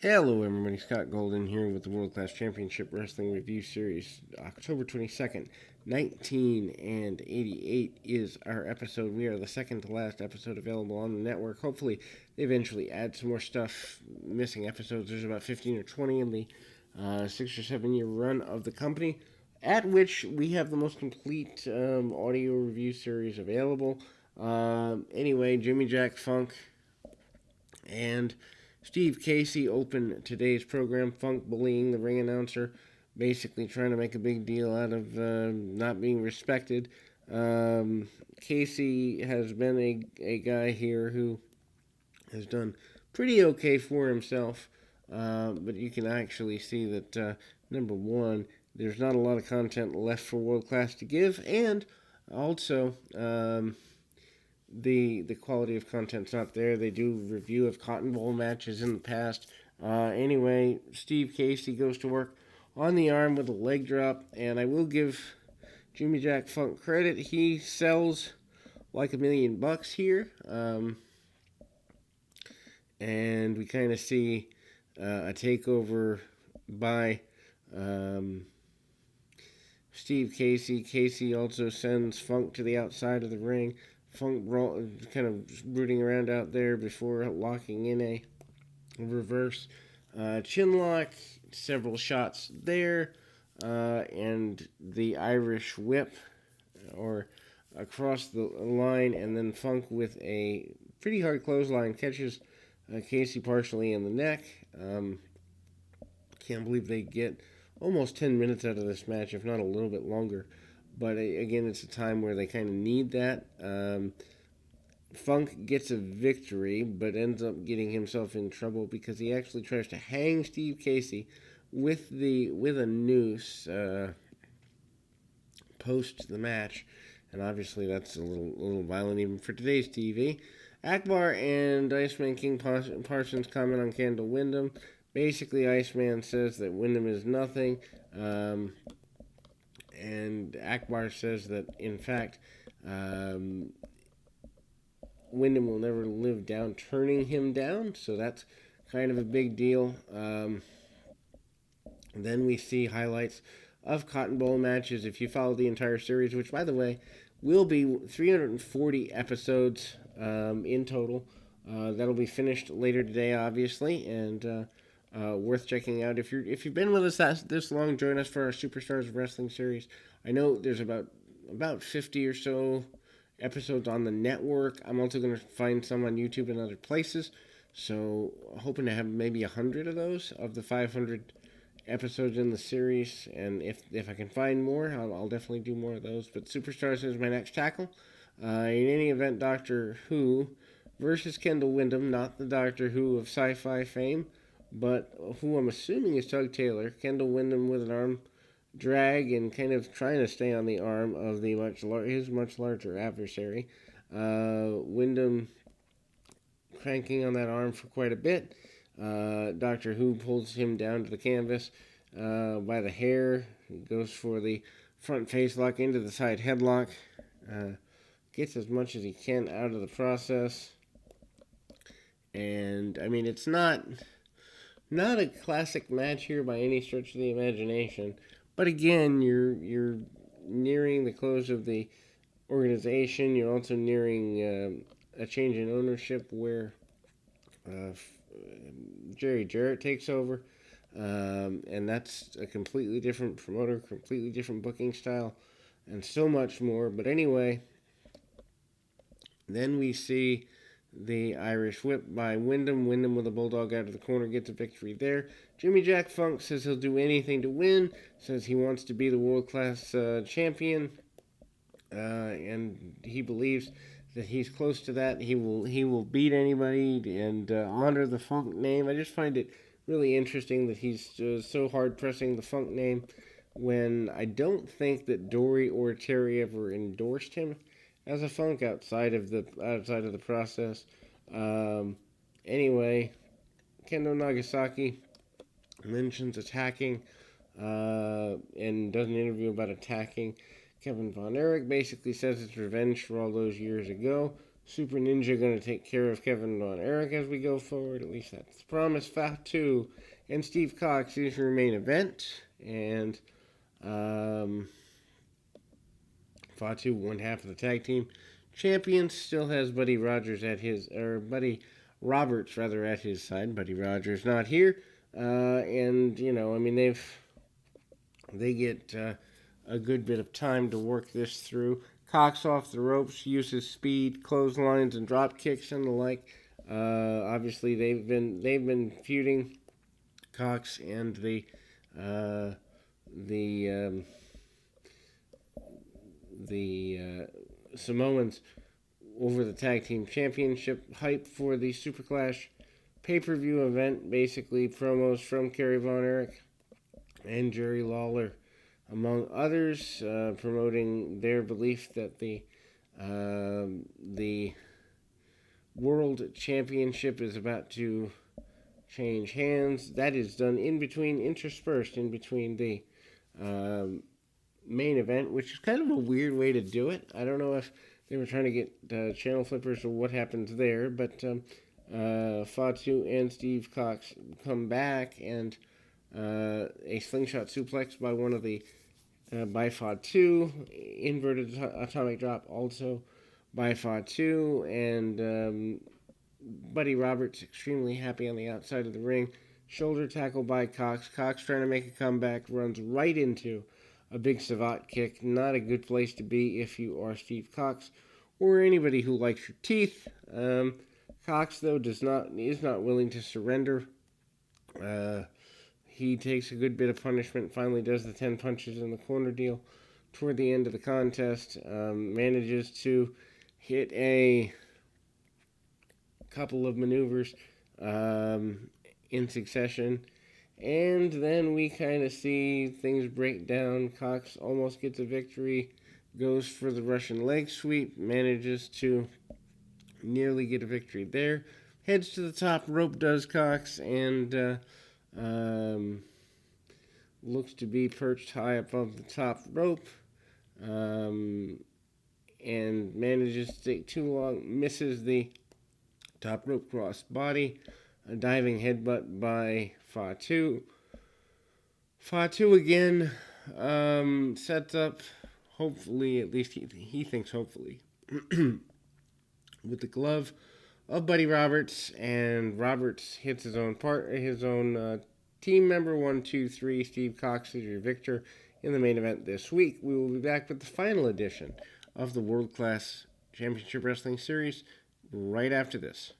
Hello, everybody. Scott Golden here with the World Class Championship Wrestling Review Series. October 22nd, 1988 is our episode. We are the second to last episode available on the network. Hopefully, they eventually add some more stuff, missing episodes. There's about 15 or 20 in the 6 or 7 year run of the company, at which we have the most complete audio review series available. Anyway, Jimmy Jack Funk and Steve Casey opened today's program. Funk bullying the ring announcer, basically trying to make a big deal out of not being respected. Casey has been a guy here who has done pretty okay for himself, but you can actually see that, number one, there's not a lot of content left for World Class to give, and also, the quality of content's not there. They do review of Cotton Bowl matches in the past. Anyway, Steve Casey goes to work on the arm with a leg drop, and I will give Jimmy Jack Funk credit. He sells like $1,000,000 here, and we kind of see a takeover by Steve Casey. Casey also sends Funk to the outside of the ring. Funk kind of rooting around out there before locking in a reverse chin lock. Several shots there, and the Irish whip or across the line, and then Funk with a pretty hard clothesline catches Casey partially in the neck. Can't believe they get almost 10 minutes out of this match, if not a little bit longer. But again, it's a time where they kind of need that. Funk gets a victory, but ends up getting himself in trouble because he actually tries to hang Steve Casey with a noose post the match, and obviously that's a little violent even for today's TV. Akbar and Iceman King Parsons comment on Kendall Windham. Basically, Iceman says that Windham is nothing. And Akbar says that, in fact, Windham will never live down turning him down, so that's kind of a big deal. Then we see highlights of Cotton Bowl matches. If you follow the entire series, which, by the way, will be 340 episodes in total. That'll be finished later today, obviously, and worth checking out. If you've been with us this long, join us for our Superstars of Wrestling series. I know there's about 50 or so episodes on the network. I'm also going to find some on YouTube and other places. So hoping to have maybe 100 of those of the 500 episodes in the series. And if I can find more, I'll definitely do more of those. But Superstars is my next tackle. In any event, Doctor Who versus Kendall Windham, not the Doctor Who of sci-fi fame, but who I'm assuming is Tug Taylor. Kendall Windham with an arm drag and kind of trying to stay on the arm of his much larger adversary. Windham cranking on that arm for quite a bit. Doctor Who pulls him down to the canvas by the hair. He goes for the front face lock into the side headlock. Gets as much as he can out of the process. And, I mean, it's not a classic match here by any stretch of the imagination. But again, you're nearing the close of the organization. You're also nearing a change in ownership where Jerry Jarrett takes over. And that's a completely different promoter, completely different booking style, and so much more. But anyway, then we see the Irish whip by Windham. Windham with a bulldog out of the corner gets a victory there. Jimmy Jack Funk says he'll do anything to win, says he wants to be the world-class champion, and he believes that he's close to that. He will beat anybody and honor the Funk name. I just find it really interesting that he's so hard pressing the Funk name when I don't think that Dory or Terry ever endorsed him as a Funk outside of the process. Anyway, Kendo Nagasaki mentions attacking and does an interview about attacking. Kevin Von Erich basically says it's revenge for all those years ago. Super Ninja going to take care of Kevin Von Erich as we go forward. At least that's the promise. Fatu and Steve Cox is your main event. And Fatu, one half of the tag team champions, still has Buddy Roberts at his side. Buddy Rogers not here. And, they get a good bit of time to work this through. Cox off the ropes, uses speed, clotheslines, and drop kicks and the like. Obviously, they've been feuding, Cox and the Samoans over the tag team championship. Hype for the Super Clash pay-per-view event. Basically, promos from Kerry Von Erich and Jerry Lawler, among others, promoting their belief that the World Championship is about to change hands. That is done interspersed in between the main event, which is kind of a weird way to do it. I don't know if they were trying to get channel flippers or what happens there, but Fatu and Steve Cox come back, and a slingshot suplex by one of the by Fatu, inverted atomic drop also by Fatu, and Buddy Roberts extremely happy on the outside of the ring. Shoulder tackle by Cox. Cox trying to make a comeback, runs right into a big savate kick. Not a good place to be if you are Steve Cox or anybody who likes your teeth. Cox, though, is not willing to surrender. He takes a good bit of punishment, finally does the 10 punches in the corner deal toward the end of the contest, manages to hit a couple of maneuvers in succession, and then we kind of see things break down. Cox almost gets a victory, goes for the Russian leg sweep, manages to nearly get a victory there, heads to the top rope, does Cox, and looks to be perched high above the top rope, and manages to take too long, misses the top rope cross body, a diving headbutt by Fatu. Fatu again sets up, hopefully, at least he thinks hopefully, with the glove of Buddy Roberts, and Roberts hits his own team member. 1, 2, 3. Steve Cox is your victor in the main event this week. We will be back with the final edition of the World Class Championship Wrestling Series right after this.